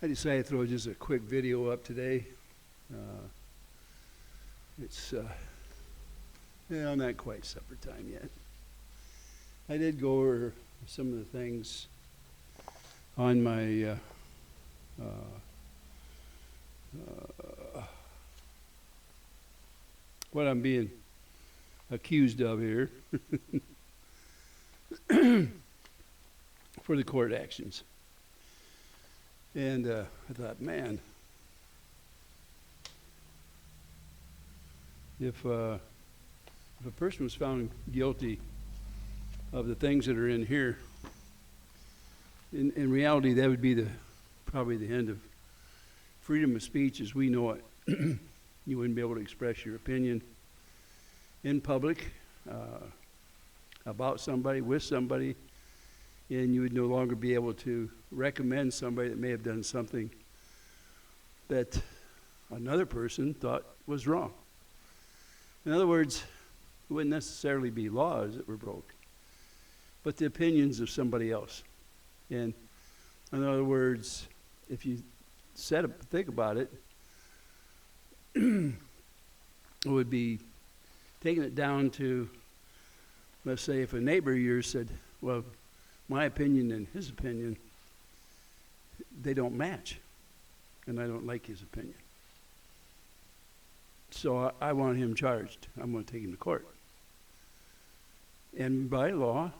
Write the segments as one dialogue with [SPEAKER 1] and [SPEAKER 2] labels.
[SPEAKER 1] I decided to throw just a quick video up today. It's, not quite supper time yet. I did go over some of the things on my what I'm being accused of here for the court actions. And I thought, man, if a person was found guilty of the things that are in here, in reality, that would be probably the end of freedom of speech as we know it. You wouldn't be able to express your opinion in public about somebody, with somebody, and you would no longer be able to recommend somebody that may have done something that another person thought was wrong. In other words, it wouldn't necessarily be laws that were broke, but the opinions of somebody else. And in other words, if you think about it, it would be taking it down to, let's say, if a neighbor of yours said, well, my opinion and his opinion, they don't match, and I don't like his opinion. So I want him charged. I'm going to take him to court. And by law,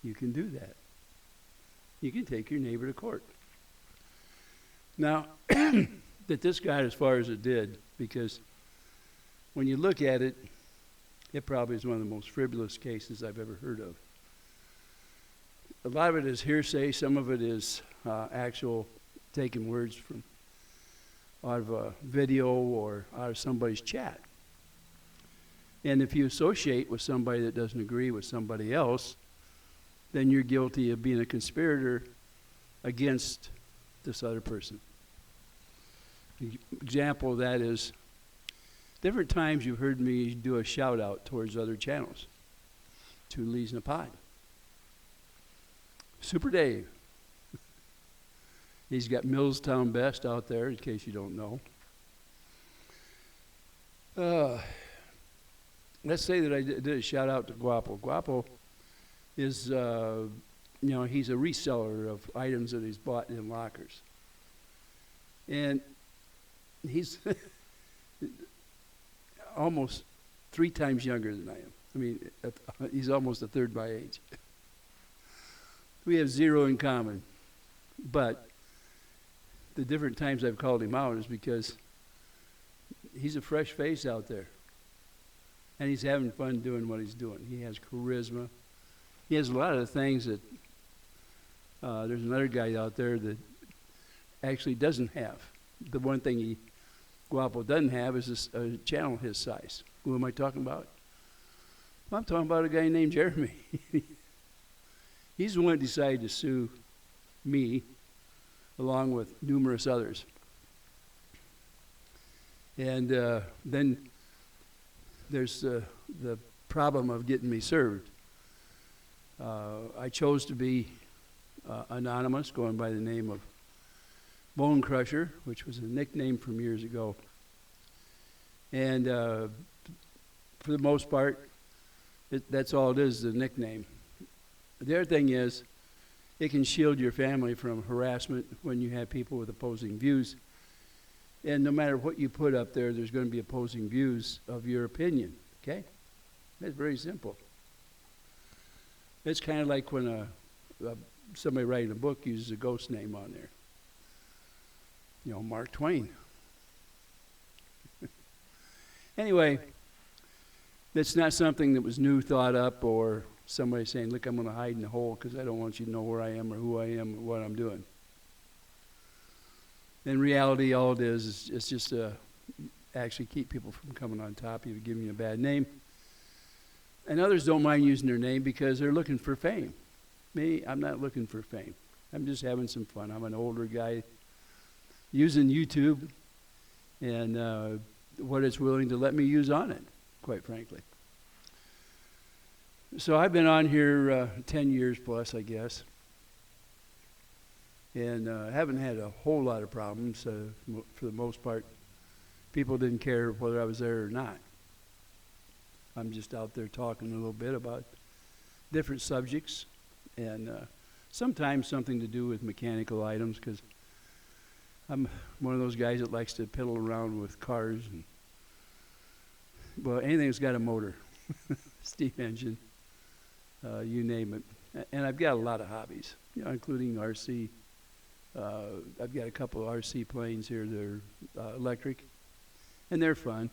[SPEAKER 1] you can do that. You can take your neighbor to court. Now, that this got as far as it did, because when you look at it, it probably is one of the most frivolous cases I've ever heard of. A lot of it is hearsay. Some of it is actual taking words from out of a video or out of somebody's chat. And if you associate with somebody that doesn't agree with somebody else, then you're guilty of being a conspirator against this other person. An example of that is different times you've heard me do a shout out towards other channels. Two Lees in a Pod. Super Dave. He's got Millstown Best out there, in case you don't know. Let's say that I did a shout out to Guapo. Guapo is, he's a reseller of items that he's bought in lockers. And he's almost 3 times younger than I am. I mean, he's almost a third my age. We have 0 in common. But the different times I've called him out is because he's a fresh face out there. And he's having fun doing what he's doing. He has charisma. He has a lot of the things that there's another guy out there that actually doesn't have. The one thing Guapo doesn't have is a channel his size. Who am I talking about? I'm talking about a guy named Jeremy. He's the one that decided to sue me along with numerous others. And then there's the problem of getting me served. I chose to be anonymous, going by the name of Bone Crusher, which was a nickname from years ago. And for the most part, that's all it is, the nickname. The other thing is, it can shield your family from harassment when you have people with opposing views. And no matter what you put up there, there's going to be opposing views of your opinion, okay? That's very simple. It's kind of like when somebody writing a book uses a ghost name on there. Mark Twain. Anyway, that's not something that was new thought up or somebody saying, look, I'm going to hide in the hole because I don't want you to know where I am or who I am or what I'm doing. In reality, all it is it's just to actually keep people from coming on top of you, giving you a bad name. And others don't mind using their name because they're looking for fame. Me, I'm not looking for fame. I'm just having some fun. I'm an older guy using YouTube and what it's willing to let me use on it, quite frankly. So I've been on here 10 years plus, I guess. And haven't had a whole lot of problems. For the most part, people didn't care whether I was there or not. I'm just out there talking a little bit about different subjects, and sometimes something to do with mechanical items, because I'm one of those guys that likes to piddle around with cars, and well, anything that's got a motor, steam engine, you name it. And I've got a lot of hobbies, including RC. I've got a couple of RC planes here that are electric, and they're fun.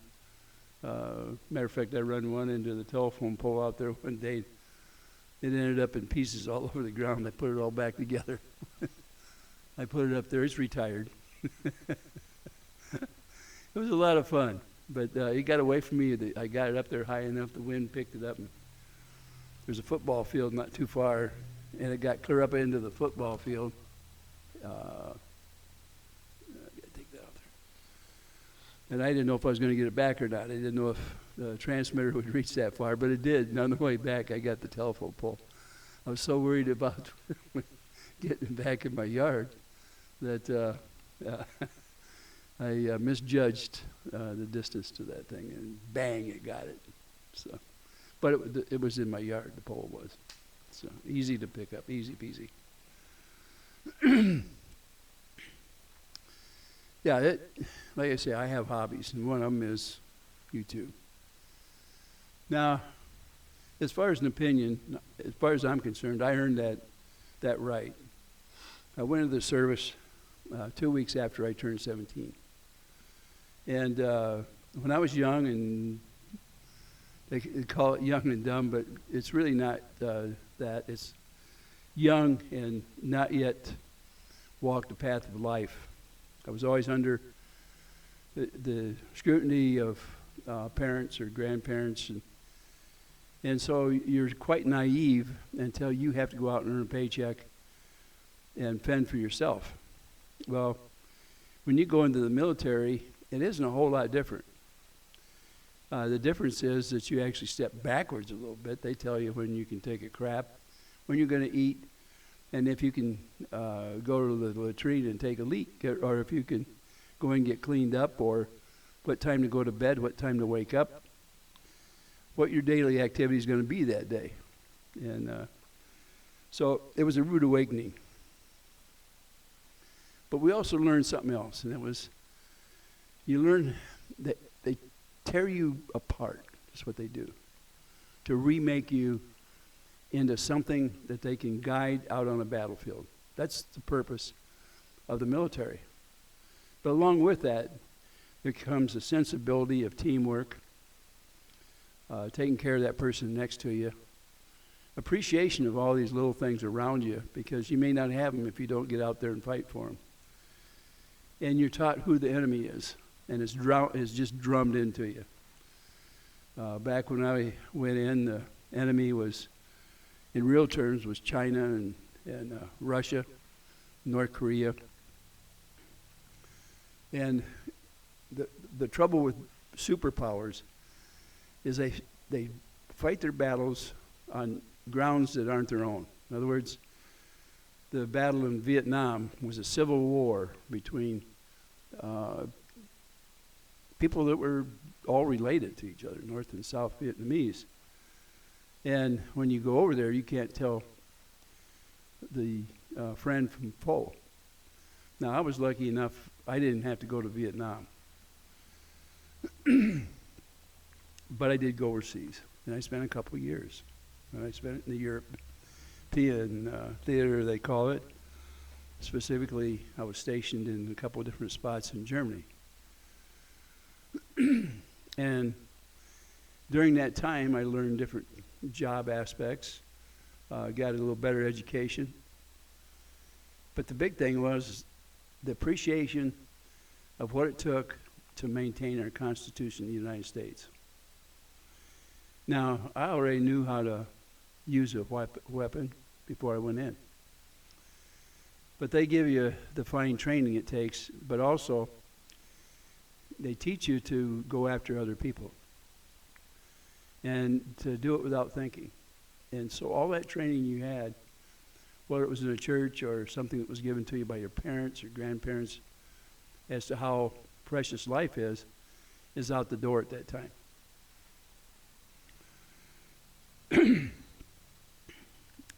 [SPEAKER 1] Matter of fact, I run one into the telephone pole out there one day. It ended up in pieces all over the ground. I put it all back together. I put it up there. It's retired. It was a lot of fun, but it got away from me. I got it up there high enough, the wind picked it up. And there's a football field not too far, and it got clear up into the football field. I got to take that out there. And I didn't know if I was going to get it back or not. I didn't know if the transmitter would reach that far, but it did. And on the way back, I got the telephone pole. I was so worried about getting back in my yard that I misjudged the distance to that thing, and bang, it got it. So, but it was in my yard, the pole was. So easy to pick up, easy peasy. Yeah, like I say, I have hobbies, and one of them is YouTube. Now, as far as an opinion, as far as I'm concerned, I earned that right. I went into the service 2 weeks after I turned 17. And when I was young, and they call it young and dumb, but it's really not that. It's young and not yet walked the path of life. I was always under the scrutiny of parents or grandparents, and so you're quite naive until you have to go out and earn a paycheck and fend for yourself. Well, when you go into the military, it isn't a whole lot different. The difference is that you actually step backwards a little bit. They tell you when you can take a crap, when you're going to eat, and if you can go to the latrine and take a leak, or if you can go and get cleaned up, or what time to go to bed, what time to wake up, what your daily activity is going to be that day. And so it was a rude awakening. But we also learned something else, and it was, you learn that they tear you apart. That's what they do, to remake you into something that they can guide out on a battlefield. That's the purpose of the military. But along with that, there comes a sensibility of teamwork, taking care of that person next to you, appreciation of all these little things around you, because you may not have them if you don't get out there and fight for them. And you're taught who the enemy is, and it's just drummed into you. Back when I went in, the enemy was, in real terms, was China and Russia, North Korea. And the trouble with superpowers is they fight their battles on grounds that aren't their own. In other words, the battle in Vietnam was a civil war between people that were all related to each other, North and South Vietnamese. And when you go over there, you can't tell the friend from foe. Now, I was lucky enough, I didn't have to go to Vietnam. But I did go overseas, and I spent a couple of years. And I spent it in the European theater, they call it. Specifically, I was stationed in a couple of different spots in Germany. And during that time, I learned different job aspects, got a little better education. But the big thing was the appreciation of what it took to maintain our Constitution in the United States. Now, I already knew how to use a weapon before I went in. But they give you the fine training it takes, but also they teach you to go after other people and to do it without thinking. And so all that training you had whether it was in a church or something that was given to you by your parents or grandparents, as to how precious life is out the door at that time.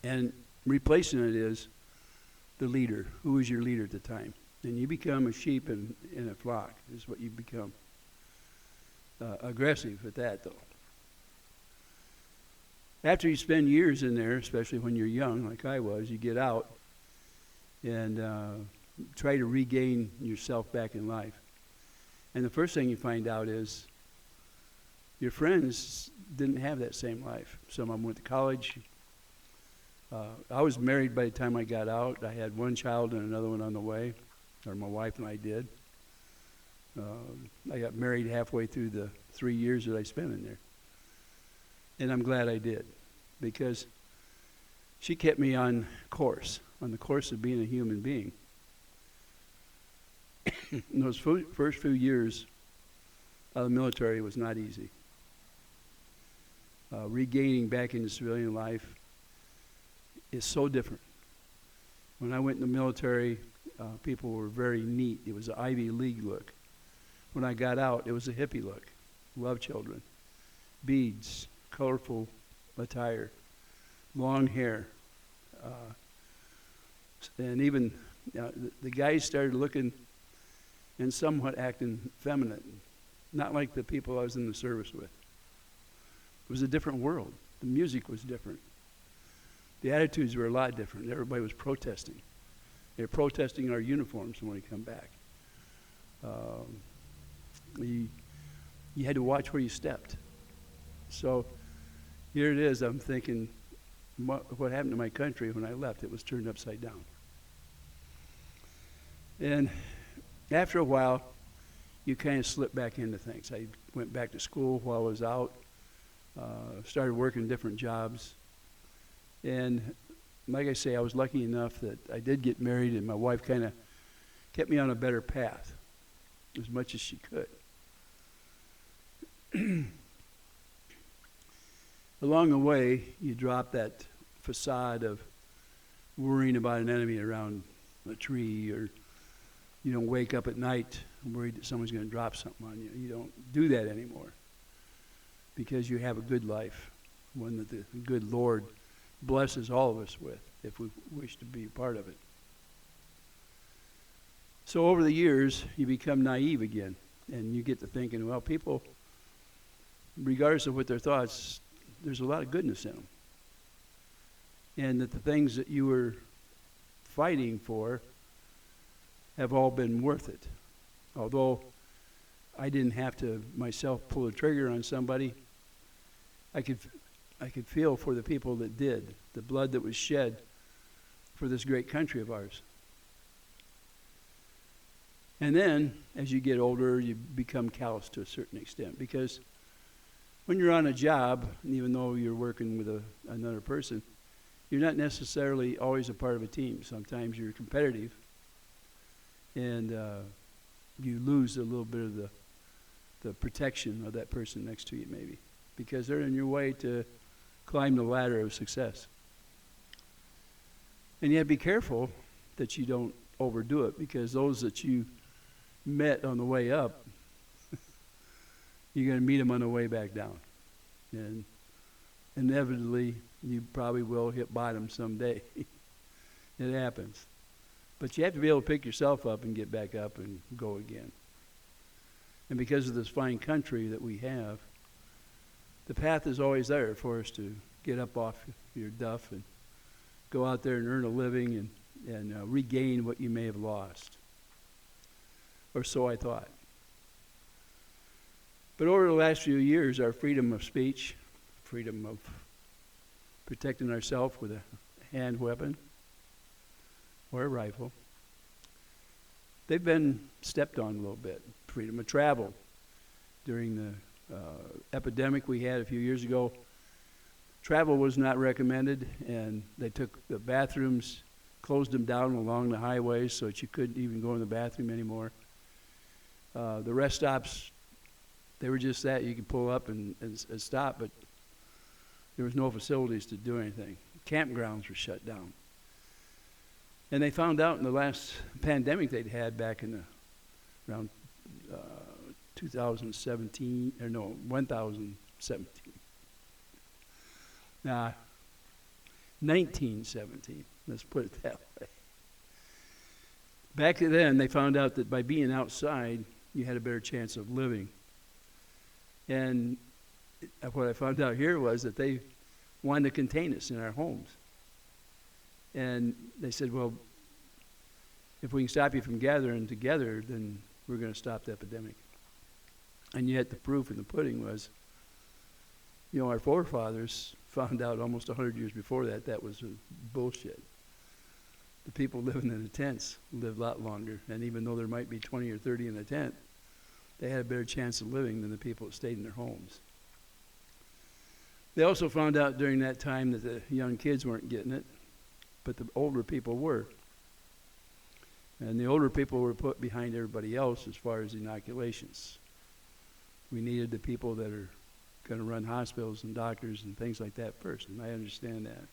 [SPEAKER 1] And replacing it is the leader. Who is your leader at the time? And you become a sheep in a flock, is what you become. Aggressive at that, though. After you spend years in there, especially when you're young, like I was, you get out and try to regain yourself back in life. And the first thing you find out is your friends didn't have that same life. Some of them went to college. I was married by the time I got out. I had one child and another one on the way, or my wife and I did. I got married halfway through the 3 years that I spent in there. And I'm glad I did, because she kept me on the course of being a human being. In those first few years of the military was not easy. Regaining back into civilian life is so different. When I went in the military, people were very neat. It was an Ivy League look. When I got out, it was a hippie look. Love children, beads, colorful attire, long hair. And even the guys started looking and somewhat acting feminine, not like the people I was in the service with. It was a different world. The music was different. The attitudes were a lot different. Everybody was protesting. They were protesting our uniforms when we come back. You had to watch where you stepped. So here it is. I'm thinking, what happened to my country when I left? It was turned upside down. And after a while, you kind of slip back into things. I went back to school while I was out, started working different jobs. And like I say, I was lucky enough that I did get married, and my wife kind of kept me on a better path as much as she could. Along the way, you drop that facade of worrying about an enemy around a tree, or you don't wake up at night worried that someone's going to drop something on you. You don't do that anymore, because you have a good life, one that the good Lord blesses all of us with, if we wish to be a part of it. So over the years, you become naive again, and you get to thinking, well, people, regardless of what their thoughts, there's a lot of goodness in them. And that the things that you were fighting for have all been worth it. Although I didn't have to myself pull the trigger on somebody, I could feel for the people that did, the blood that was shed for this great country of ours. And then, as you get older, you become callous to a certain extent, because when you're on a job, and even though you're working with another person, you're not necessarily always a part of a team. Sometimes you're competitive, and you lose a little bit of the protection of that person next to you, maybe, because they're in your way to climb the ladder of success. And you have to be careful that you don't overdo it, because those that you met on the way up, you're going to meet them on the way back down. And inevitably, you probably will hit bottom someday. It happens. But you have to be able to pick yourself up and get back up and go again. And because of this fine country that we have, the path is always there for us to get up off your duff and go out there and earn a living and regain what you may have lost. Or so I thought. But over the last few years, our freedom of speech, freedom of protecting ourselves with a hand weapon or a rifle, they've been stepped on a little bit. Freedom of travel. During the epidemic we had a few years ago, travel was not recommended, and they took the bathrooms, closed them down along the highways so that you couldn't even go in the bathroom anymore. The rest stops, they were just that. You could pull up and stop, but there was no facilities to do anything. Campgrounds were shut down. And they found out in the last pandemic they'd had back in around 2017, 1017. 1917, let's put it that way. Back then, they found out that by being outside, you had a better chance of living. And what I found out here was that they wanted to contain us in our homes. And they said, well, if we can stop you from gathering together, then we're going to stop the epidemic. And yet the proof in the pudding was, our forefathers found out almost 100 years before that was bullshit. The people living in the tents lived a lot longer, and even though there might be 20 or 30 in the tent, they had a better chance of living than the people that stayed in their homes. They also found out during that time that the young kids weren't getting it, but the older people were. And the older people were put behind everybody else as far as inoculations. We needed the people that are going to run hospitals and doctors and things like that first, and I understand that.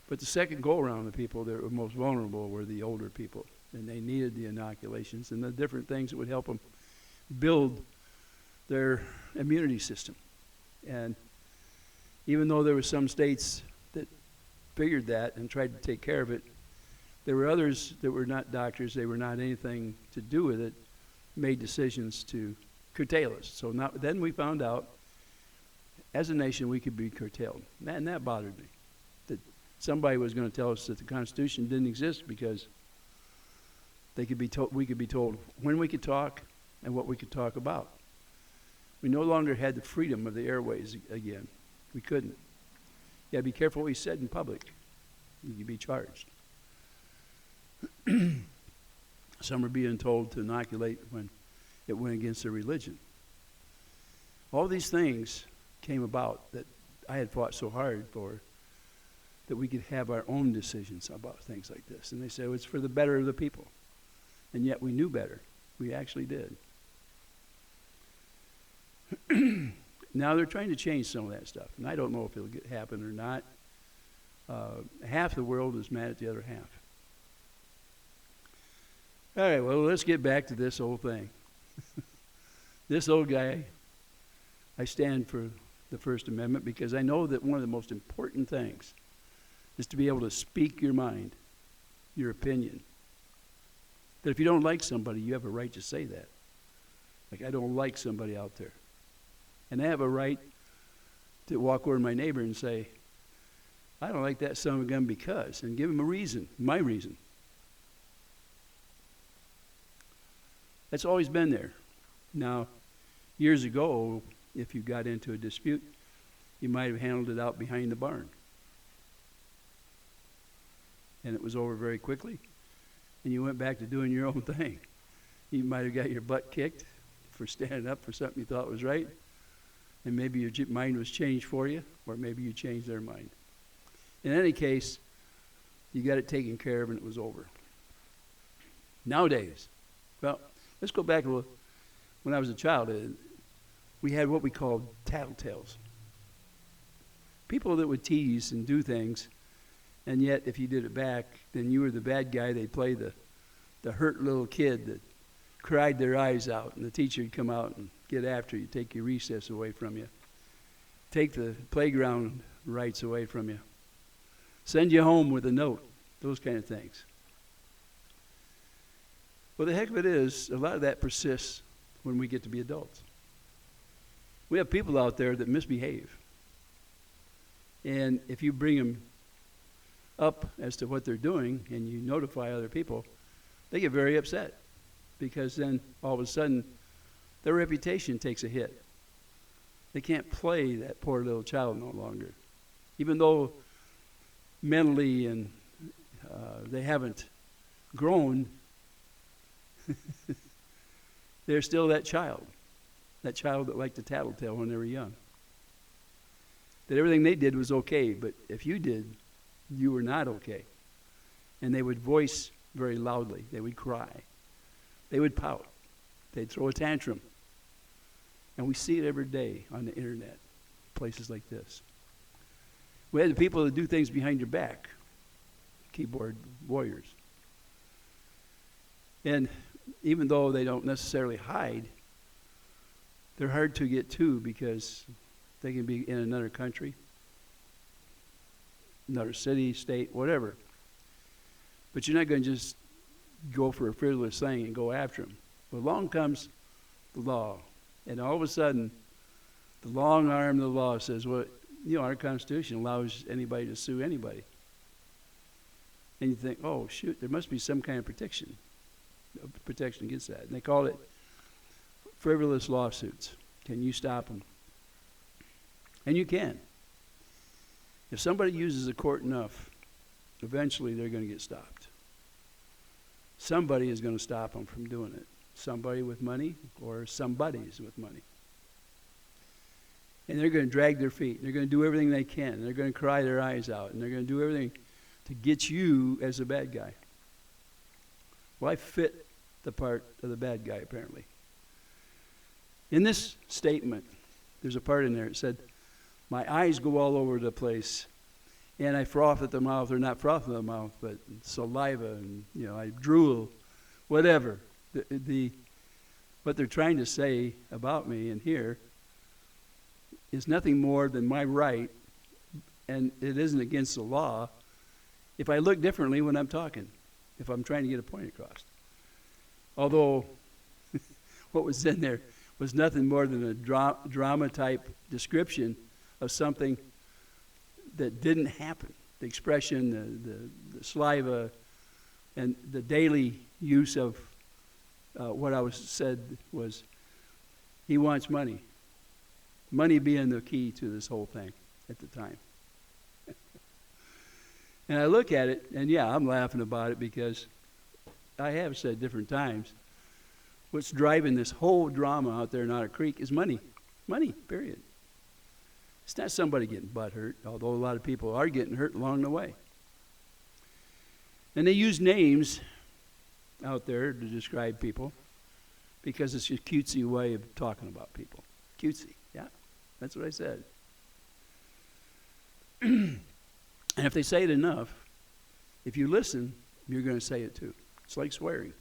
[SPEAKER 1] But the second go-around, the people that were most vulnerable were the older people, and they needed the inoculations and the different things that would help them build their immunity system. And even though there were some states that figured that and tried to take care of it, there were others that were not doctors, they were not anything to do with it, made decisions to curtail us. So then we found out, as a nation, we could be curtailed. And that bothered me, that somebody was going to tell us that the Constitution didn't exist because we could be told when we could talk and what we could talk about. We no longer had the freedom of the airways again. We couldn't. You had to be careful what you said in public. You could be charged. Some are being told to inoculate when it went against their religion. All these things came about that I had fought so hard for, that we could have our own decisions about things like this. And they said, it's for the better of the people. And yet we knew better. We actually did. Now they're trying to change some of that stuff. And I don't know if it'll happen or not. Half the world is mad at the other half. All right, well, let's get back to this whole thing. This old guy, I stand for the First Amendment because I know that one of the most important things is to be able to speak your mind, your opinion. That if you don't like somebody, you have a right to say that. Like, I don't like somebody out there. And I have a right to walk over to my neighbor and say, I don't like that son of a gun because, and give him a reason, my reason. That's always been there. Now, years ago, if you got into a dispute, you might have handled it out behind the barn. And it was over very quickly. And you went back to doing your own thing. You might have got your butt kicked for standing up for something you thought was right. And maybe your mind was changed for you, or maybe you changed their mind. In any case, you got it taken care of and it was over. Nowadays, well, let's go back a little. When I was a child, we had what we called tattletales. People that would tease and do things, and yet if you did it back, then you were the bad guy. They'd play the hurt little kid that cried their eyes out, and the teacher would come out and get after you, take your recess away from you, take the playground rights away from you, send you home with a note, those kind of things. Well, the heck of it is, a lot of that persists when we get to be adults. We have people out there that misbehave. And if you bring them up as to what they're doing and you notify other people, they get very upset because then all of a sudden their reputation takes a hit. They can't play that poor little child no longer. Even though mentally and they haven't grown, they're still that child that liked to tattletale when they were young. That everything they did was okay, but if you did, you were not okay. And they would voice very loudly. They would cry. They would pout. They'd throw a tantrum. And we see it every day on the internet, places like this. We had the people that do things behind your back. keyboard warriors. And even though they don't necessarily hide, they're hard to get to because they can be in another country, another city, state, whatever. But you're not going to just go for a frivolous thing and go after them. Well, along comes the law. And all of a sudden, the long arm of the law says, well, our Constitution allows anybody to sue anybody. And you think, oh, shoot, there must be some kind of protection against that. And they call it frivolous lawsuits. Can you stop them? And you can. If somebody uses a court enough, eventually they're going to get stopped. Somebody is going to stop them from doing it. Somebody with money or somebodies with money. And they're going to drag their feet. And they're going to do everything they can. And they're going to cry their eyes out. And they're going to do everything to get you as a bad guy. Well, I fit the part of the bad guy, apparently. In this statement, there's a part in there. It said, my eyes go all over the place. And I froth at the mouth, or not froth at the mouth, but saliva, and I drool, whatever. What they're trying to say about me in here is nothing more than my right, and it isn't against the law, if I look differently when I'm talking, if I'm trying to get a point across. Although what was in there was nothing more than a drama-type description of something that didn't happen. The expression, the saliva, and the daily use of what I was said was, he wants money. Money being the key to this whole thing at the time. And I look at it, and I'm laughing about it because I have said different times, what's driving this whole drama out there in Otter Creek is money. Money, period. It's not somebody getting butt hurt, although a lot of people are getting hurt along the way. And they use names out there to describe people because it's a cutesy way of talking about people. Cutesy, yeah, that's what I said. And if they say it enough, if you listen, you're going to say it too. It's like swearing.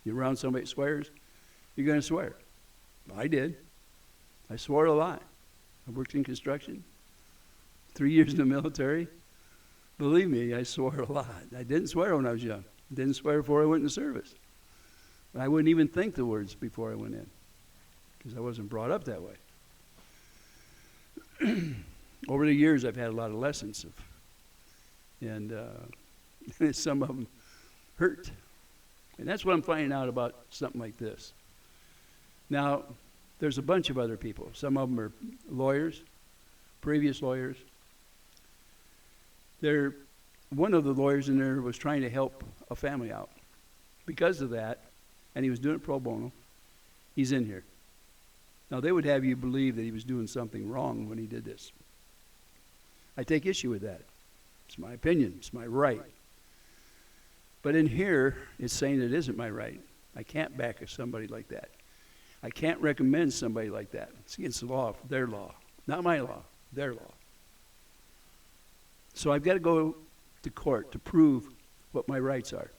[SPEAKER 1] You're around somebody that swears, you're going to swear. I did. I swore a lot. I worked in construction, 3 years in the military. Believe me, I swore a lot. I didn't swear when I was young. I didn't swear before I went into service. I wouldn't even think the words before I went in because I wasn't brought up that way. Over the years, I've had a lot of lessons, and some of them hurt. And that's what I'm finding out about something like this. Now, there's a bunch of other people. Some of them are lawyers, previous lawyers. One of the lawyers in there was trying to help a family out. Because of that, and he was doing it pro bono, he's in here. Now, they would have you believe that he was doing something wrong when he did this. I take issue with that. It's my opinion. It's my right. But in here, it's saying it isn't my right. I can't back somebody like that. I can't recommend somebody like that. It's against the law, their law. Not my law, their law. So I've got to go to court to prove what my rights are.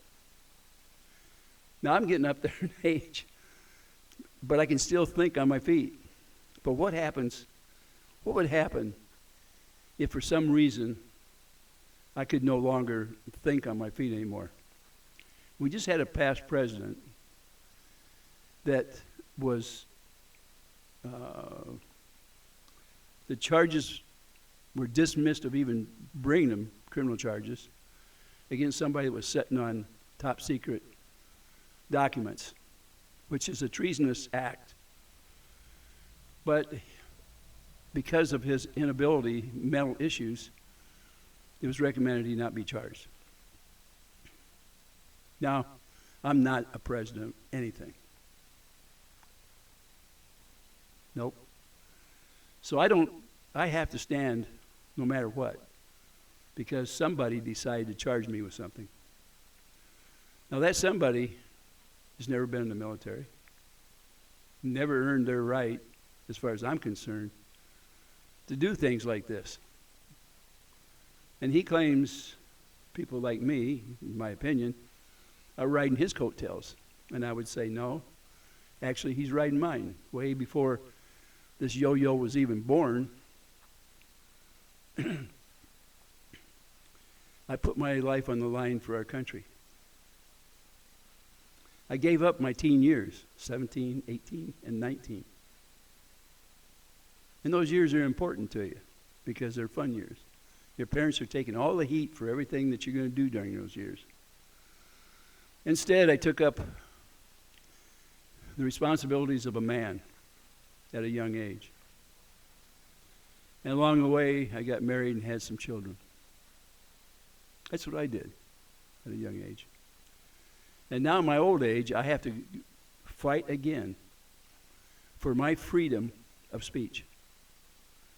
[SPEAKER 1] Now, I'm getting up there in age, but I can still think on my feet. But what would happen if for some reason I could no longer think on my feet anymore? We just had a past president that was, the charges were dismissed of even bringing them, criminal charges, against somebody that was sitting on top secret documents, which is a treasonous act. But because of his inability, mental issues, it was recommended he not be charged. Now, I'm not a president of anything. Nope. So I have to stand no matter what, because somebody decided to charge me with something. Now, that somebody has never been in the military, never earned their right, as far as I'm concerned, to do things like this. And he claims people like me, in my opinion, are riding his coattails. And I would say, no, actually he's riding mine. Way before this yo-yo was even born, I put my life on the line for our country. I gave up my teen years, 17, 18, and 19. And those years are important to you because they're fun years. Your parents are taking all the heat for everything that you're going to do during those years. Instead, I took up the responsibilities of a man at a young age. And along the way, I got married and had some children. That's what I did at a young age. And now in my old age, I have to fight again for my freedom of speech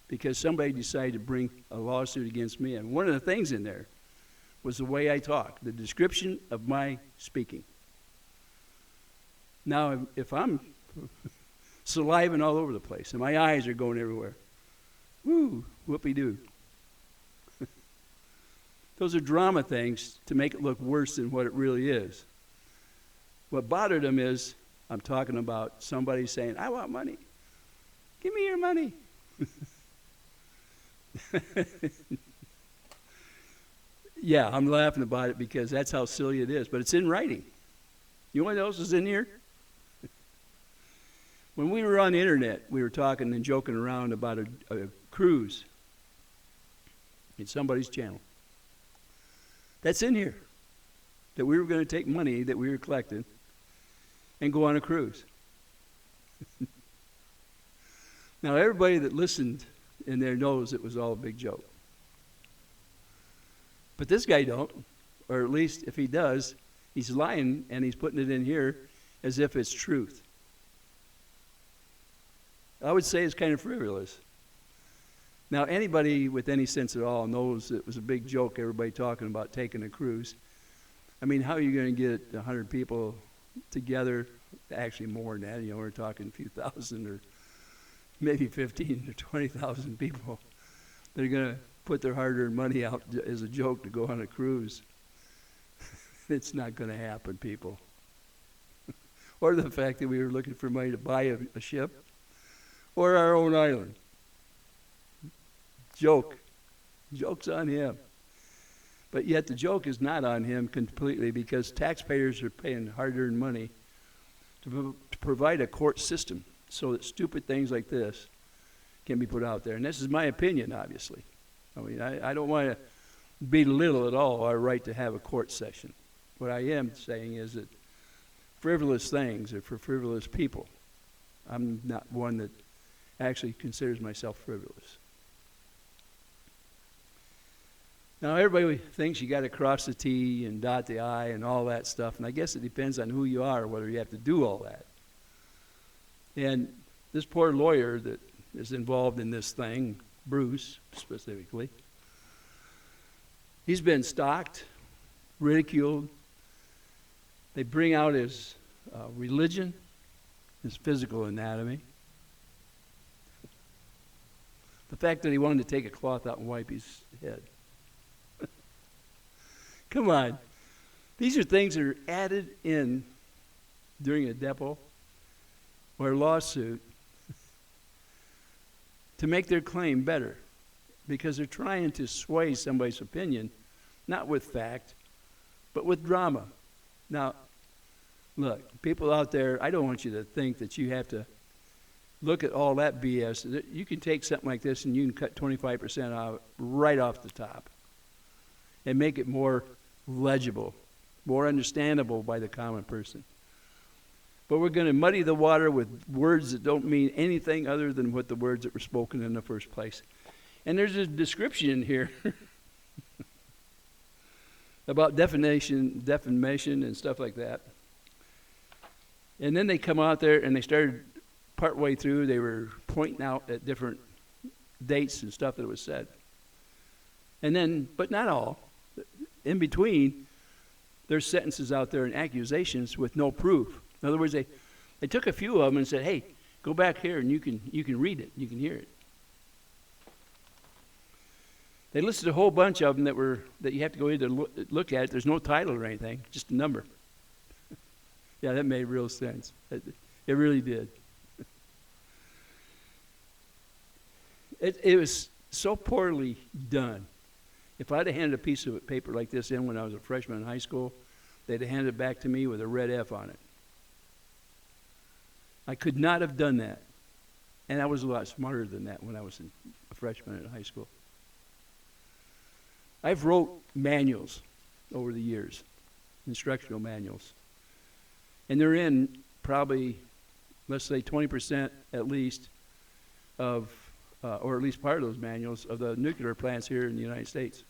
[SPEAKER 1] because somebody decided to bring a lawsuit against me. And one of the things in there was the way I talk, the description of my speaking. Now, if I'm saliving all over the place and my eyes are going everywhere, woo, whoopee-doo. Those are drama things to make it look worse than what it really is. What bothered them is I'm talking about somebody saying, I want money. Give me your money. Yeah, I'm laughing about it because that's how silly it is, but it's in writing. You know what else is in here? When we were on the internet, we were talking and joking around about a cruise in somebody's channel. That's in here, that we were going to take money that we were collecting and go on a cruise. Now, everybody that listened in there knows it was all a big joke. But this guy don't, or at least if he does, he's lying and he's putting it in here as if it's truth. I would say it's kind of frivolous. Now, anybody with any sense at all knows it was a big joke, everybody talking about taking a cruise. I mean, how are you going to get 100 people together? Actually, more than that. You know, we're talking a few thousand or maybe 15 to 20,000 people that are going to put their hard-earned money out as a joke to go on a cruise. It's not going to happen, people. Or the fact that we were looking for money to buy a ship or our own island. Joke. Joke's on him. But yet the joke is not on him completely because taxpayers are paying hard-earned money to provide a court system so that stupid things like this can be put out there. And this is my opinion, obviously. I mean, I don't want to belittle at all our right to have a court session. What I am saying is that frivolous things are for frivolous people. I'm not one that actually considers myself frivolous. Now, everybody thinks you got to cross the T and dot the I and all that stuff, and I guess it depends on who you are, whether you have to do all that. And this poor lawyer that is involved in this thing, Bruce specifically, he's been stalked, ridiculed. They bring out his religion, his physical anatomy. The fact that he wanted to take a cloth out and wipe his head. Come on. These are things that are added in during a depo or a lawsuit to make their claim better because they're trying to sway somebody's opinion, not with fact, but with drama. Now, look, people out there, I don't want you to think that you have to look at all that BS. You can take something like this and you can cut 25% out right off the top and make it more legible, more understandable by the common person. But we're going to muddy the water with words that don't mean anything other than what the words that were spoken in the first place. And there's a description in here about defamation and stuff like that. And then they come out there and they started partway through, they were pointing out at different dates and stuff that was said. And then, but not all. In between, there's sentences out there and accusations with no proof. In other words, they took a few of them and said, hey, go back here and you can read it, you can hear it. They listed a whole bunch of them that you have to go in to look at. There's no title or anything, just a number. Yeah, that made real sense. It really did. It was so poorly done. If I'd have handed a piece of paper like this in when I was a freshman in high school, they'd have handed it back to me with a red F on it. I could not have done that. And I was a lot smarter than that when I was a freshman in high school. I've wrote manuals over the years, instructional manuals. And they're in probably, let's say 20% at least of, or at least part of those manuals of the nuclear plants here in the United States.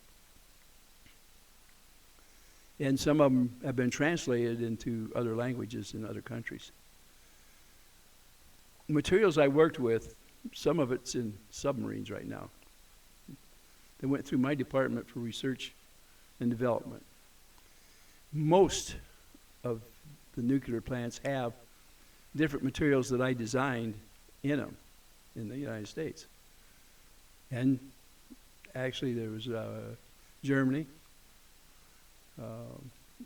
[SPEAKER 1] And some of them have been translated into other languages in other countries. The materials I worked with, some of it's in submarines right now. They went through my department for research and development. Most of the nuclear plants have different materials that I designed in them in the United States. And actually there was Germany,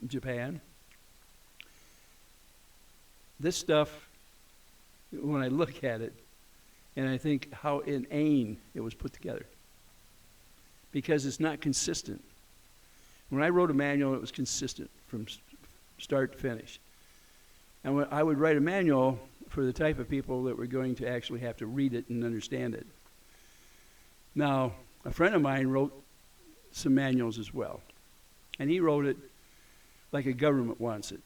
[SPEAKER 1] Japan. This stuff, when I look at it, and I think how inane it was put together, because it's not consistent. When I wrote a manual, it was consistent from start to finish. And when I would write a manual for the type of people that were going to actually have to read it and understand it. Now, a friend of mine wrote some manuals as well. And he wrote it like a government wants it.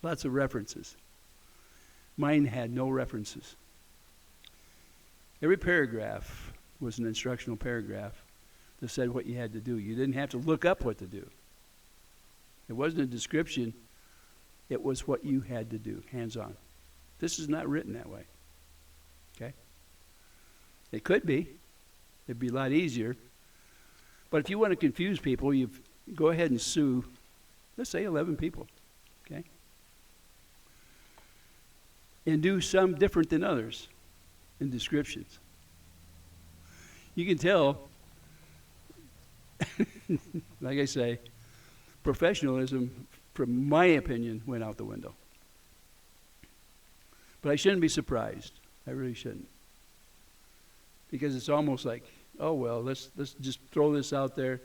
[SPEAKER 1] Lots of references. Mine had no references. Every paragraph was an instructional paragraph that said what you had to do. You didn't have to look up what to do. It wasn't a description. It was what you had to do, hands-on. This is not written that way. Okay? It could be. It'd be a lot easier. But if you want to confuse people, you go ahead and sue, let's say 11 people. Okay? And do some different than others in descriptions. You can tell, like I say, professionalism, from my opinion, went out the window. But I shouldn't be surprised. I really shouldn't. Because it's almost like, oh well, let's just throw this out there.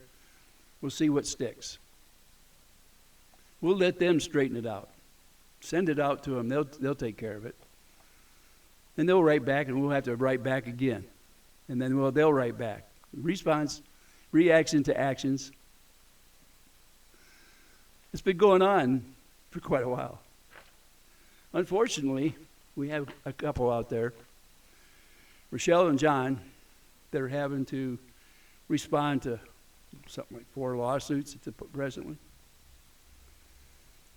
[SPEAKER 1] We'll see what sticks. We'll let them straighten it out. Send it out to them. They'll take care of it. And they'll write back, and we'll have to write back again. And then they'll write back. Response, reaction to actions. It's been going on for quite a while. Unfortunately, we have a couple out there, Rochelle and John, that are having to respond to something like 4 lawsuits presently.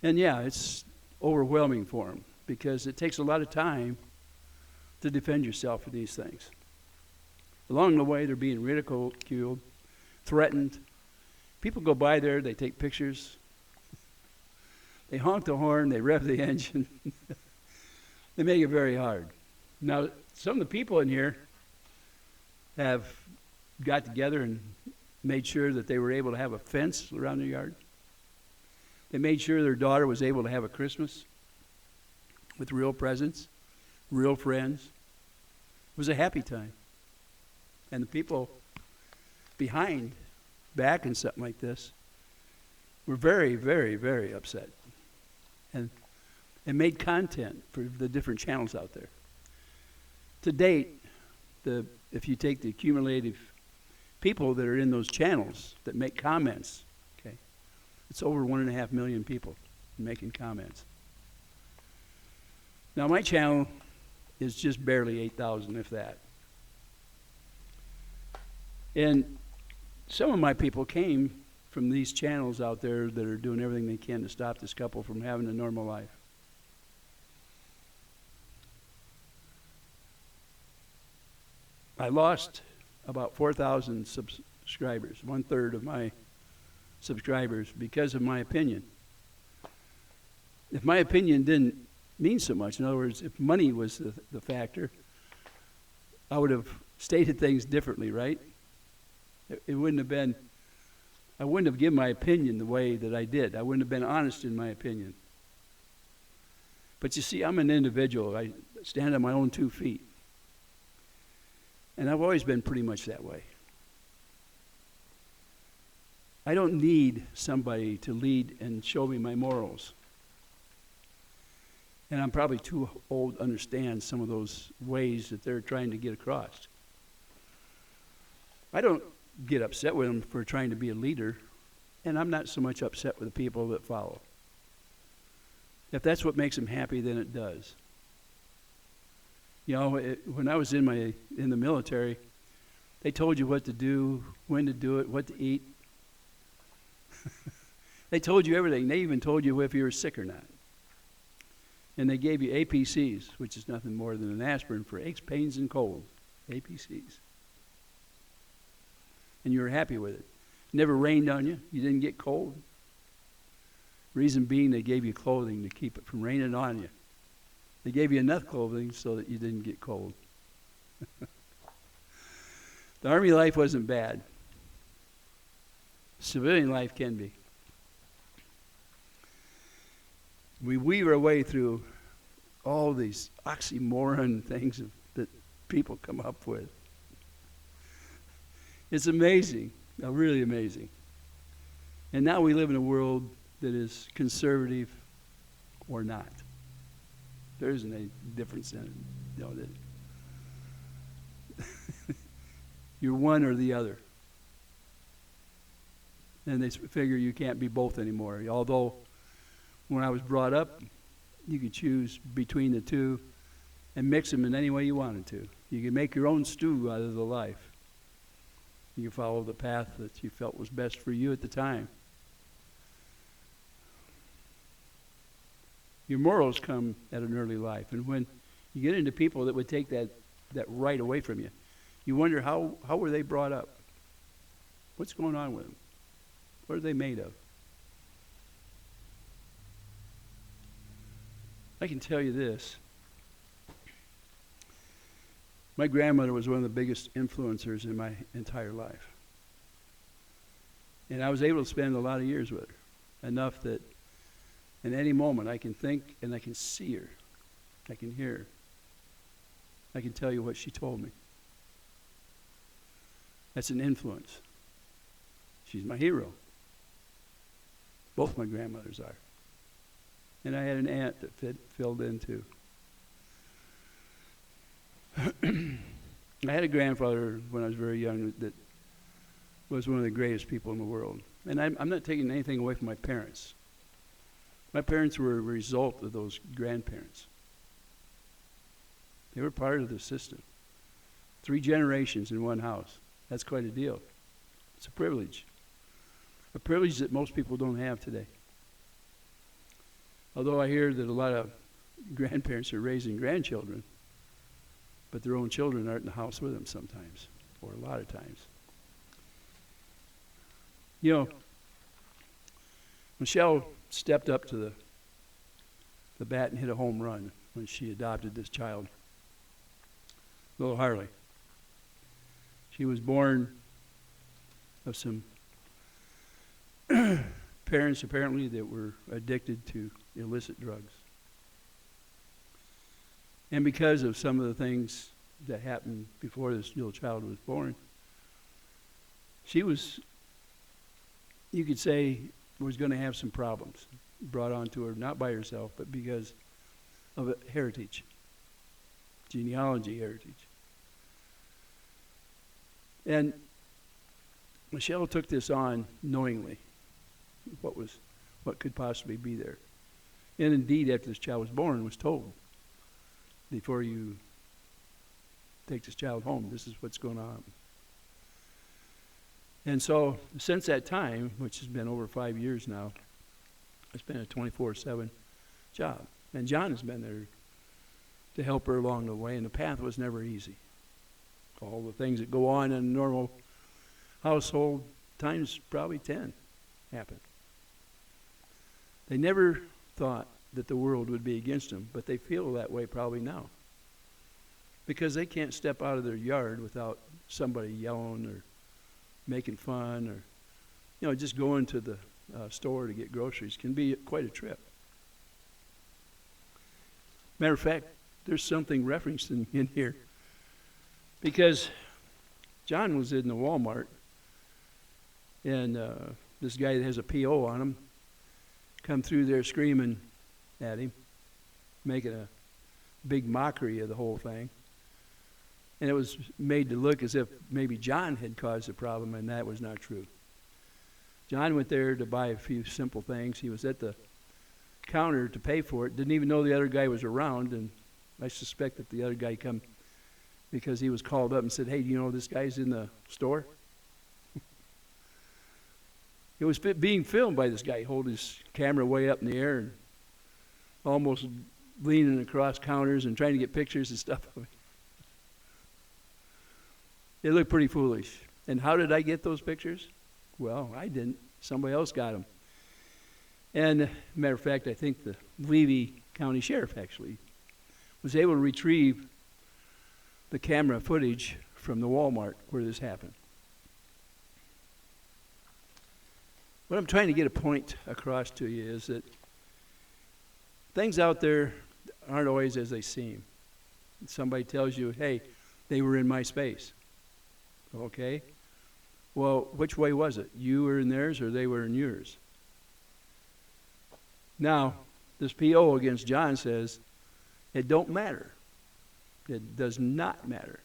[SPEAKER 1] And yeah, it's overwhelming for them because it takes a lot of time to defend yourself for these things. Along the way, they're being ridiculed, threatened. People go by there, they take pictures. They honk the horn, they rev the engine. They make it very hard. Now, some of the people in here have got together and made sure that they were able to have a fence around their yard. They made sure their daughter was able to have a Christmas with real presents, real friends. It was a happy time. And the people behind, back in something like this, were very, very, very upset. And made content for the different channels out there. To date, if you take the cumulative people that are in those channels that make comments, okay, it's over 1.5 million people making comments. Now my channel is just barely 8,000, if that. And some of my people came from these channels out there that are doing everything they can to stop this couple from having a normal life. I lost about 4,000 subscribers, 1/3 of my subscribers, because of my opinion. If my opinion didn't mean so much, in other words, if money was the factor, I would have stated things differently, right? It wouldn't have been, I wouldn't have given my opinion the way that I did. I wouldn't have been honest in my opinion. But you see, I'm an individual. I stand on my own 2 feet. And I've always been pretty much that way. I don't need somebody to lead and show me my morals. And I'm probably too old to understand some of those ways that they're trying to get across. I don't get upset with them for trying to be a leader, and I'm not so much upset with the people that follow. If that's what makes them happy, then it does. You know, when I was in the military, they told you what to do, when to do it, what to eat. They told you everything. They even told you if you were sick or not. And they gave you APCs, which is nothing more than an aspirin for aches, pains, and colds. APCs. And you were happy with it. Never rained on you. You didn't get cold. Reason being, they gave you clothing to keep it from raining on you. They gave you enough clothing so that you didn't get cold. The Army life wasn't bad. Civilian life can be. We weave our way through all these oxymoron things that people come up with. It's amazing, really amazing. And now we live in a world that is conservative or not. There isn't any difference in it. No, you're one or the other. And they figure you can't be both anymore. Although, when I was brought up, you could choose between the two and mix them in any way you wanted to. You could make your own stew out of the life. You could follow the path that you felt was best for you at the time. Your morals come at an early life. And when you get into people that would take that right away from you, you wonder how were they brought up? What's going on with them? What are they made of? I can tell you this. My grandmother was one of the biggest influencers in my entire life. And I was able to spend a lot of years with her. Enough that in any moment I can think and I can see her. I can hear her. I can tell you what she told me. That's an influence. She's my hero. Both my grandmothers are. And I had an aunt that filled in too. I had a grandfather when I was very young that was one of the greatest people in the world. And I'm not taking anything away from my parents. My parents were a result of those grandparents. They were part of the system. 3 generations in one house. That's quite a deal. It's a privilege. A privilege that most people don't have today. Although I hear that a lot of grandparents are raising grandchildren, but their own children aren't in the house with them sometimes, or a lot of times. You know, Michelle stepped up to the bat and hit a home run when she adopted this child, little Harley. She was born of some parents apparently that were addicted to illicit drugs. And because of some of the things that happened before this little child was born, she was, you could say, was going to have some problems brought onto her, not by herself, but because of a heritage, genealogy heritage. And Michelle took this on knowingly, what could possibly be there. And indeed, after this child was born, was told, before you take this child home, this is what's going on. And so, since that time, which has been over 5 years now, it's been a 24/7 job. And John has been there to help her along the way, and the path was never easy. All the things that go on in a normal household, times probably 10, happen. They never thought that the world would be against them, but they feel that way probably now. Because they can't step out of their yard without somebody yelling or making fun, or, just going to the store to get groceries can be quite a trip. Matter of fact, there's something referenced in here, because John was in the Walmart, and this guy that has a P.O. on him come through there screaming at him, making a big mockery of the whole thing. And it was made to look as if maybe John had caused the problem, and that was not true. John went there to buy a few simple things. He was at the counter to pay for it, didn't even know the other guy was around, and I suspect that the other guy come because he was called up and said, "Hey, do you know this guy's in the store?" It was being filmed by this guy, holding his camera way up in the air and almost leaning across counters and trying to get pictures and stuff of it. It looked pretty foolish. And how did I get those pictures? Well, I didn't. Somebody else got them. And matter of fact, I think the Levy County Sheriff actually was able to retrieve the camera footage from the Walmart where this happened. What I'm trying to get a point across to you is that things out there aren't always as they seem. Somebody tells you, "Hey, they were in my space." Okay? Well, which way was it? You were in theirs or they were in yours? Now, this P.O. against John says, it don't matter. It does not matter.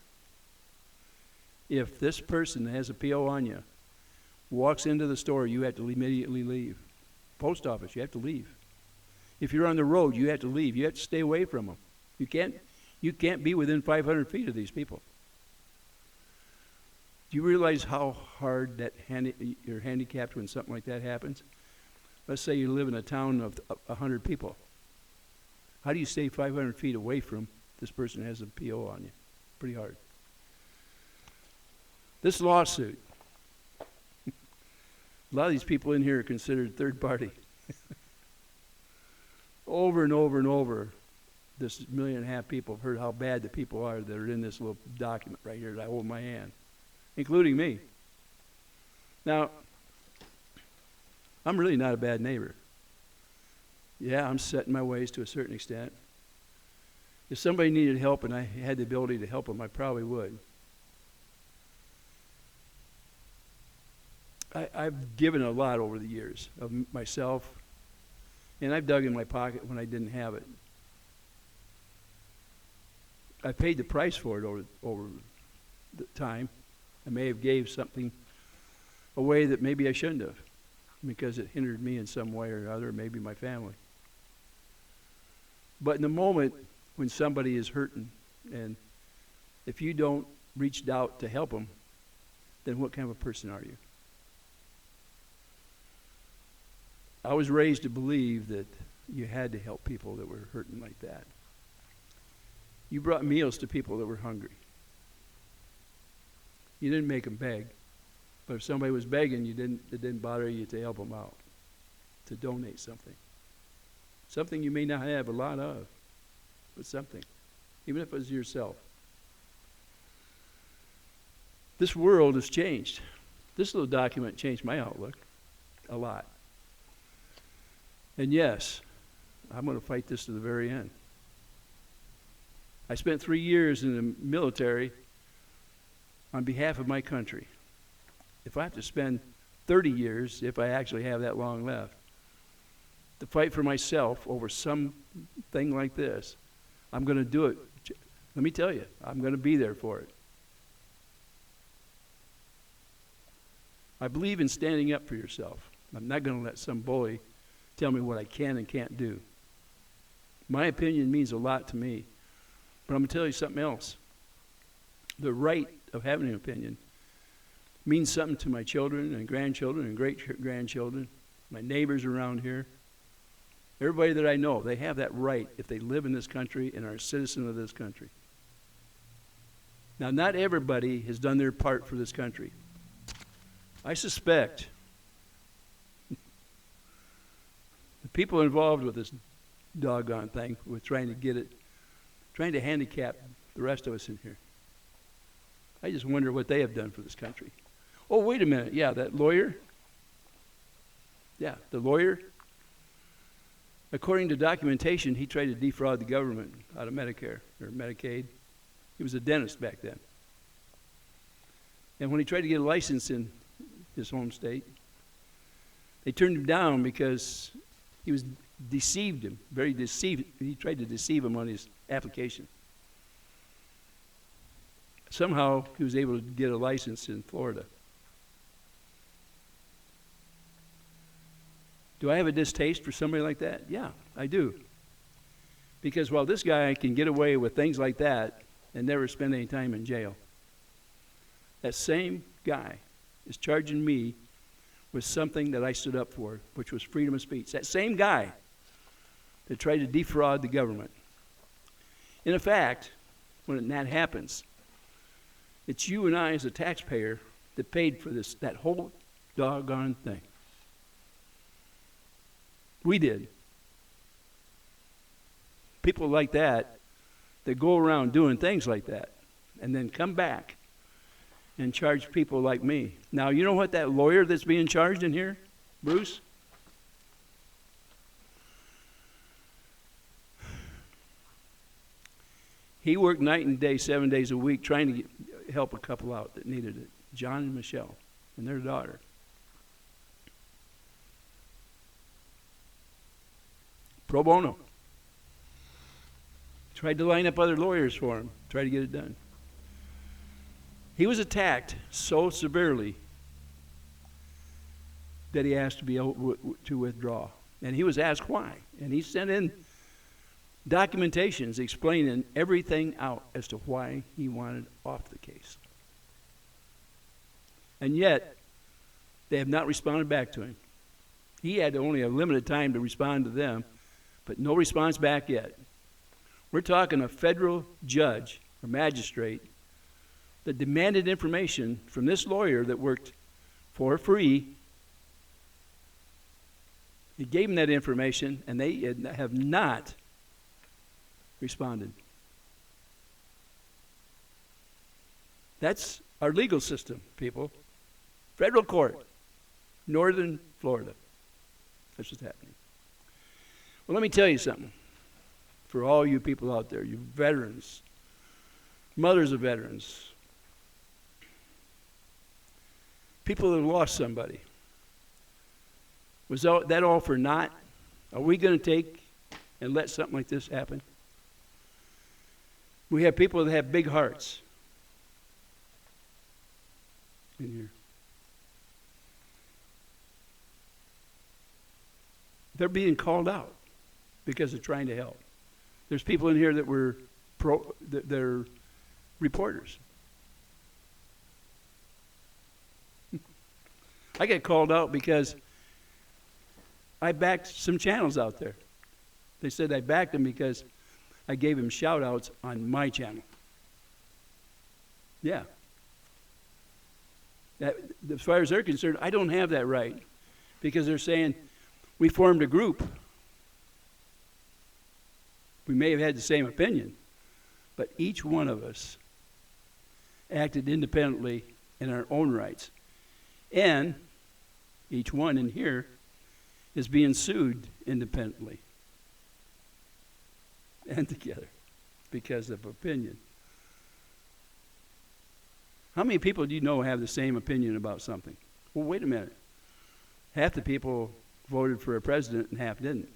[SPEAKER 1] If this person that has a P.O. on you walks into the store, you have to immediately leave. Post office, you have to leave. If you're on the road, you have to leave. You have to stay away from them. You can't be within 500 feet of these people. Do you realize how hard that you're handicapped when something like that happens? Let's say you live in a town of 100 people. How do you stay 500 feet away from this person who has a P.O. on you? Pretty hard. This lawsuit, a lot of these people in here are considered third party. Over and over and over, this 1.5 million people have heard how bad the people are that are in this little document right here that I hold in my hand, including me. Now, I'm really not a bad neighbor. Yeah, I'm set in my ways to a certain extent. If somebody needed help and I had the ability to help them, I probably would. I've given a lot over the years of myself, and I've dug in my pocket when I didn't have it. I paid the price for it over the time. I may have gave something away that maybe I shouldn't have, because it hindered me in some way or other, maybe my family. But in the moment when somebody is hurting, and if you don't reach out to help them, then what kind of a person are you? I was raised to believe that you had to help people that were hurting like that. You brought meals to people that were hungry. You didn't make them beg. But if somebody was begging, it didn't bother you to help them out, to donate something. Something you may not have a lot of, but something, even if it was yourself. This world has changed. This little document changed my outlook a lot. And yes, I'm going to fight this to the very end. I spent 3 years in the military on behalf of my country. If I have to spend 30 years, if I actually have that long left, to fight for myself over something like this, I'm going to do it. Let me tell you, I'm going to be there for it. I believe in standing up for yourself. I'm not going to let some bully tell me what I can and can't do. My opinion means a lot to me. But I'm going to tell you something else. The right of having an opinion means something to my children and grandchildren and great-grandchildren, my neighbors around here. Everybody that I know, they have that right if they live in this country and are a citizen of this country. Now, not everybody has done their part for this country. I suspect the people involved with this doggone thing, with trying to handicap the rest of us in here. I just wonder what they have done for this country. Oh, wait a minute. Yeah, that lawyer. Yeah, the lawyer. According to documentation, he tried to defraud the government out of Medicare or Medicaid. He was a dentist back then. And when he tried to get a license in his home state, they turned him down because he was deceived him, very deceived. He tried to deceive him on his application. Somehow, he was able to get a license in Florida. Do I have a distaste for somebody like that? Yeah, I do. Because while this guy can get away with things like that and never spend any time in jail, that same guy is charging me with something that I stood up for, which was freedom of speech. That same guy that tried to defraud the government. In fact, when that happens, it's you and I as a taxpayer that paid for that whole doggone thing. We did. People like that go around doing things like that and then come back and charge people like me. Now, you know what that lawyer that's being charged in here, Bruce? He worked night and day, 7 days a week, trying to help a couple out that needed it, John and Michelle, and their daughter. Pro bono. Tried to line up other lawyers for him, tried to get it done. He was attacked so severely that he asked to be able to withdraw. And he was asked why. And he sent in documentations explaining everything out as to why he wanted off the case. And yet, they have not responded back to him. He had only a limited time to respond to them, but no response back yet. We're talking a federal judge or magistrate that demanded information from this lawyer that worked for free. He gave him that information, and they have not responded. That's our legal system, people. Federal court, northern Florida. That's what's happening. Well, let me tell you something. For all you people out there, you veterans, mothers of veterans, people that have lost somebody. Was that all for naught? Are we going to take and let something like this happen? We have people that have big hearts in here. They're being called out because they're trying to help. There's people in here that were they're reporters. I get called out because I backed some channels out there. They said I backed them because I gave them shout-outs on my channel. Yeah. As far as they're concerned, I don't have that right because they're saying we formed a group. We may have had the same opinion, but each one of us acted independently in our own rights. And each one in here is being sued independently and together because of opinion. How many people do you know have the same opinion about something? Well, wait a minute. Half the people voted for a president and half didn't.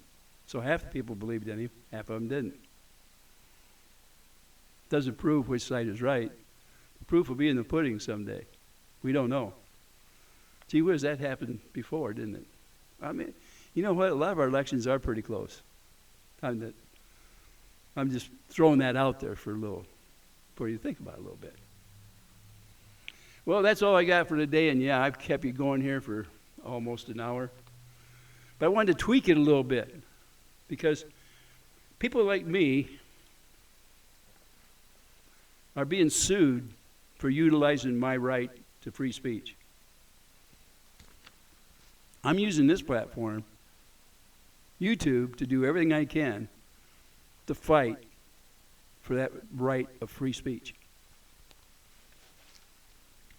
[SPEAKER 1] So half the people believed in him, half of them didn't. Doesn't prove which side is right. The proof will be in the pudding someday. We don't know. Gee whiz, that happened before, didn't it? I mean, you know what? A lot of our elections are pretty close. I'm just throwing that out there for you to think about it a little bit. Well, that's all I got for today, and yeah, I've kept you going here for almost an hour. But I wanted to tweak it a little bit because people like me are being sued for utilizing my right to free speech. I'm using this platform, YouTube, to do everything I can to fight for that right of free speech.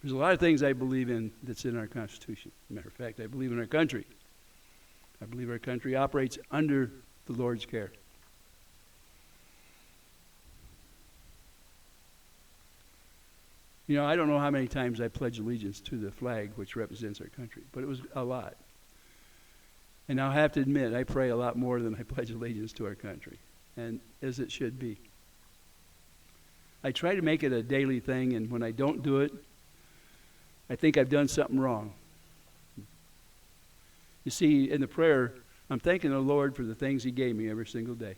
[SPEAKER 1] There's a lot of things I believe in that's in our Constitution. As a matter of fact, I believe in our country. I believe our country operates under the Lord's care. You know, I don't know how many times I pledged allegiance to the flag which represents our country, but it was a lot. And I'll have to admit, I pray a lot more than I pledge allegiance to our country, and as it should be. I try to make it a daily thing, and when I don't do it, I think I've done something wrong. You see, in the prayer, I'm thanking the Lord for the things He gave me every single day.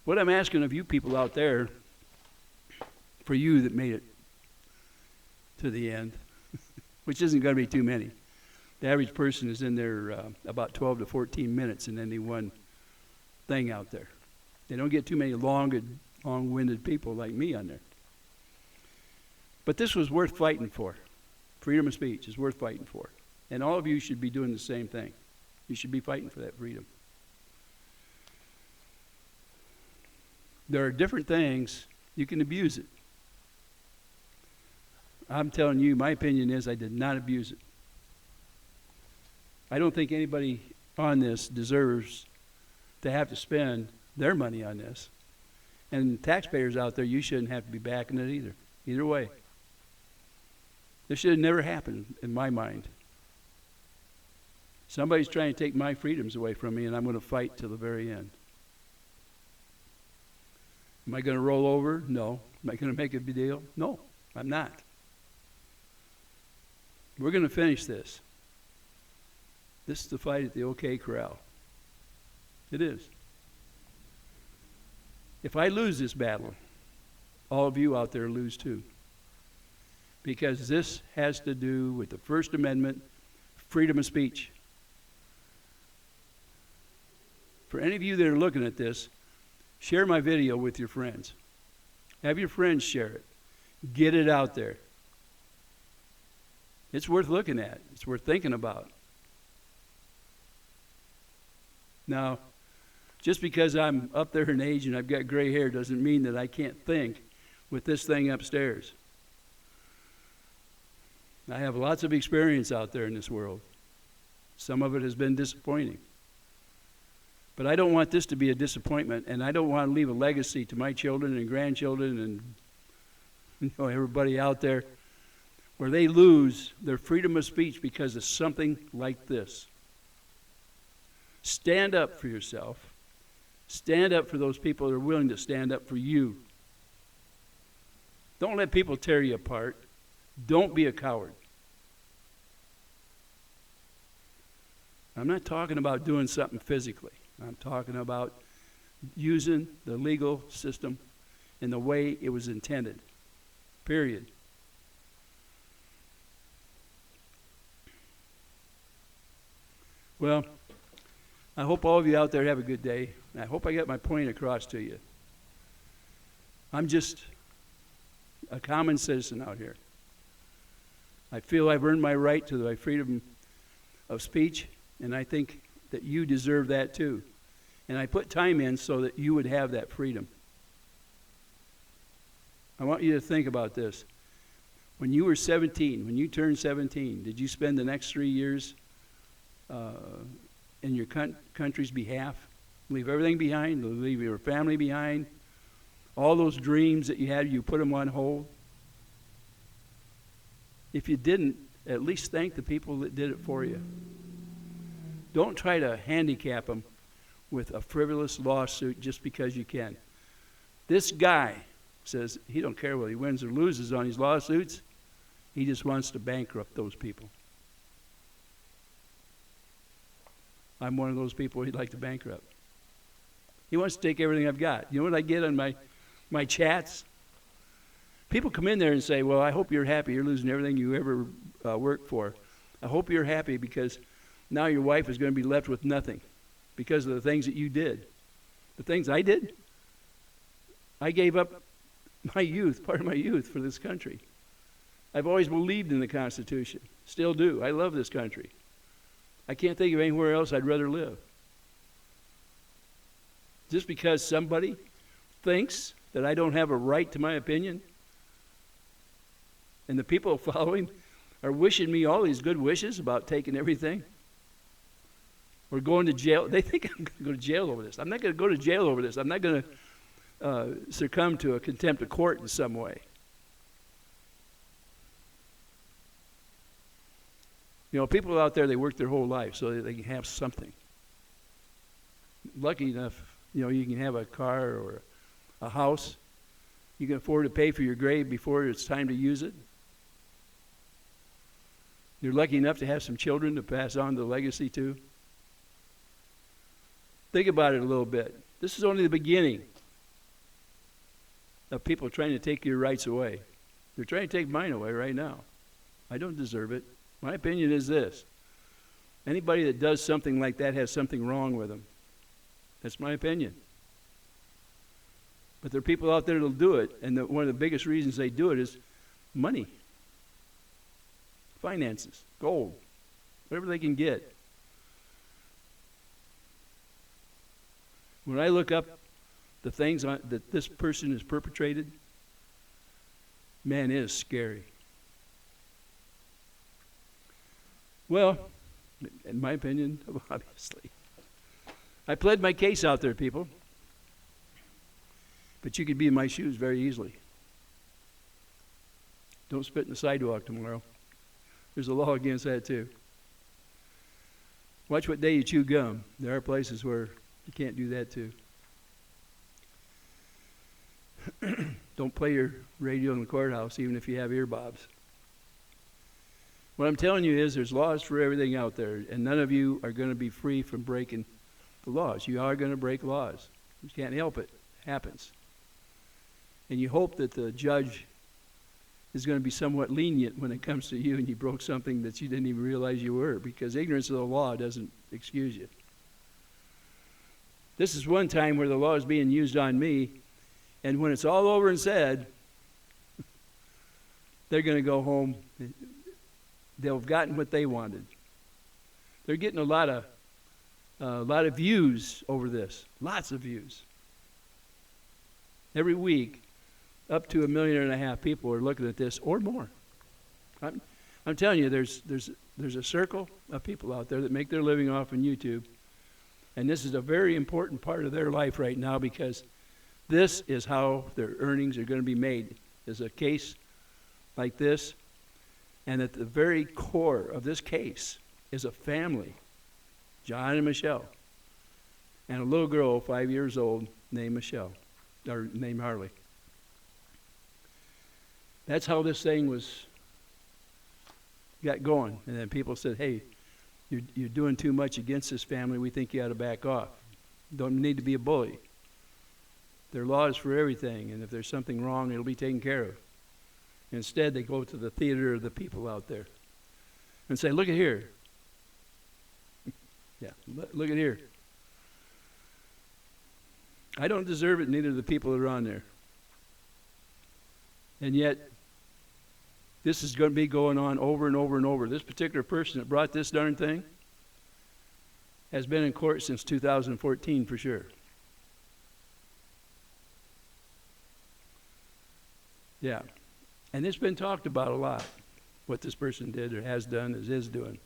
[SPEAKER 1] What I'm asking of you people out there, for you that made it to the end, which isn't going to be too many. The average person is in there about 12 to 14 minutes in any one thing out there. They don't get too many long-winded people like me on there. But this was worth fighting for. Freedom of speech is worth fighting for. And all of you should be doing the same thing. You should be fighting for that freedom. There are different things. You can abuse it. I'm telling you, my opinion is I did not abuse it. I don't think anybody on this deserves to have to spend their money on this. And taxpayers out there, you shouldn't have to be backing it either. Either way. This should have never happened in my mind. Somebody's trying to take my freedoms away from me, and I'm going to fight till the very end. Am I going to roll over? No. Am I going to make a big deal? No, I'm not. We're going to finish this. This is the fight at the OK Corral. It is. If I lose this battle, all of you out there lose too. Because this has to do with the First Amendment, freedom of speech. For any of you that are looking at this, share my video with your friends. Have your friends share it. Get it out there. It's worth looking at. It's worth thinking about. Now, just because I'm up there in age and I've got gray hair doesn't mean that I can't think with this thing upstairs. I have lots of experience out there in this world. Some of it has been disappointing. But I don't want this to be a disappointment, and I don't want to leave a legacy to my children and grandchildren and everybody out there where they lose their freedom of speech because of something like this. Stand up for yourself. Stand up for those people that are willing to stand up for you. Don't let people tear you apart. Don't be a coward. I'm not talking about doing something physically. I'm talking about using the legal system in the way it was intended. Period. Well, I hope all of you out there have a good day. I hope I got my point across to you. I'm just a common citizen out here. I feel I've earned my right to my freedom of speech, and I think that you deserve that too. And I put time in so that you would have that freedom. I want you to think about this. When you were 17, when you turned 17, did you spend the next 3 years in your country's behalf? Leave everything behind, leave your family behind. All those dreams that you had, you put them on hold. If you didn't, at least thank the people that did it for you. Don't try to handicap them with a frivolous lawsuit just because you can. This guy says he don't care whether he wins or loses on his lawsuits. He just wants to bankrupt those people. I'm one of those people he'd like to bankrupt. He wants to take everything I've got. You know what I get on my chats? People come in there and say, well, I hope you're happy. You're losing everything you ever worked for. I hope you're happy because now your wife is going to be left with nothing because of the things that you did. The things I did? I gave up my youth, part of my youth, for this country. I've always believed in the Constitution. Still do. I love this country. I can't think of anywhere else I'd rather live. Just because somebody thinks that I don't have a right to my opinion, And the people following are wishing me all these good wishes about taking everything. Or going to jail. They think I'm going to go to jail over this. I'm not going to go to jail over this. I'm not going to succumb to a contempt of court in some way. You know, people out there, they work their whole life so that they can have something. Lucky enough, you know, you can have a car or a house. You can afford to pay for your grave before it's time to use it. You're lucky enough to have some children to pass on the legacy to. Think about it a little bit. This is only the beginning of people trying to take your rights away. They're trying to take mine away right now. I don't deserve it. My opinion is this. Anybody that does something like that has something wrong with them. That's my opinion. But there are people out there that'll do it, and one of the biggest reasons they do it is money, finances, gold, whatever they can get. When I look up the things that this person has perpetrated, man, it is scary. Well, in my opinion, obviously. I pled my case out there, people. But you could be in my shoes very easily. Don't spit in the sidewalk tomorrow. There's a law against that too. Watch what day you chew gum. There are places where you can't do that too. Don't play your radio in the courthouse even if you have earbobs. What I'm telling you is there's laws for everything out there, and none of you are going to be free from breaking the laws. You are going to break laws. You can't help it. It happens. And you hope that the judge is going to be somewhat lenient when it comes to you and you broke something that you didn't even realize you were, because ignorance of the law doesn't excuse you. This is one time where the law is being used on me, and when it's all over and said, they're going to go home. They'll have gotten what they wanted. They're getting a lot of views over this, lots of views. Every week, up to 1.5 million people are looking at this or more. I'm telling you, there's a circle of people out there that make their living off on YouTube. And this is a very important part of their life right now, because this is how their earnings are going to be made. There's a case like this, and at the very core of this case is a family, John and Michelle, and a little girl, 5 years old, named Michelle, or named Harley. That's how this thing got going. And then people said, hey, you're doing too much against this family. We think you ought to back off. Don't need to be a bully. There are laws for everything, and if there's something wrong, it'll be taken care of. Instead, they go to the theater of the people out there and say, look at here. Yeah, look at here. I don't deserve it, neither do the people that are on there. And yet, this is going to be going on over and over and over. This particular person that brought this darn thing has been in court since 2014 for sure. Yeah. And it's been talked about a lot, what this person did or has done or is doing.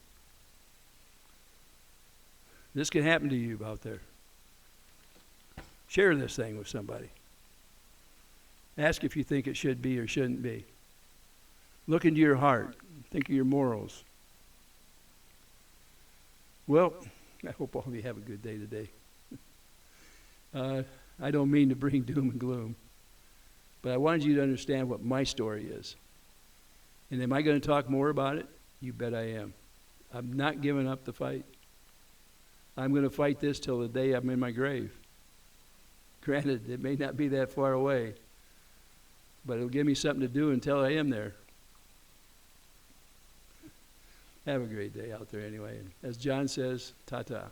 [SPEAKER 1] This can happen to you out there. Share this thing with somebody. Ask if you think it should be or shouldn't be. Look into your heart. Think of your morals. Well, I hope all of you have a good day today. I don't mean to bring doom and gloom, but I wanted you to understand what my story is. And am I going to talk more about it? You bet I am. I'm not giving up the fight. I'm going to fight this till the day I'm in my grave. Granted, it may not be that far away, but it'll give me something to do until I am there. Have a great day out there anyway. And as John says, ta-ta.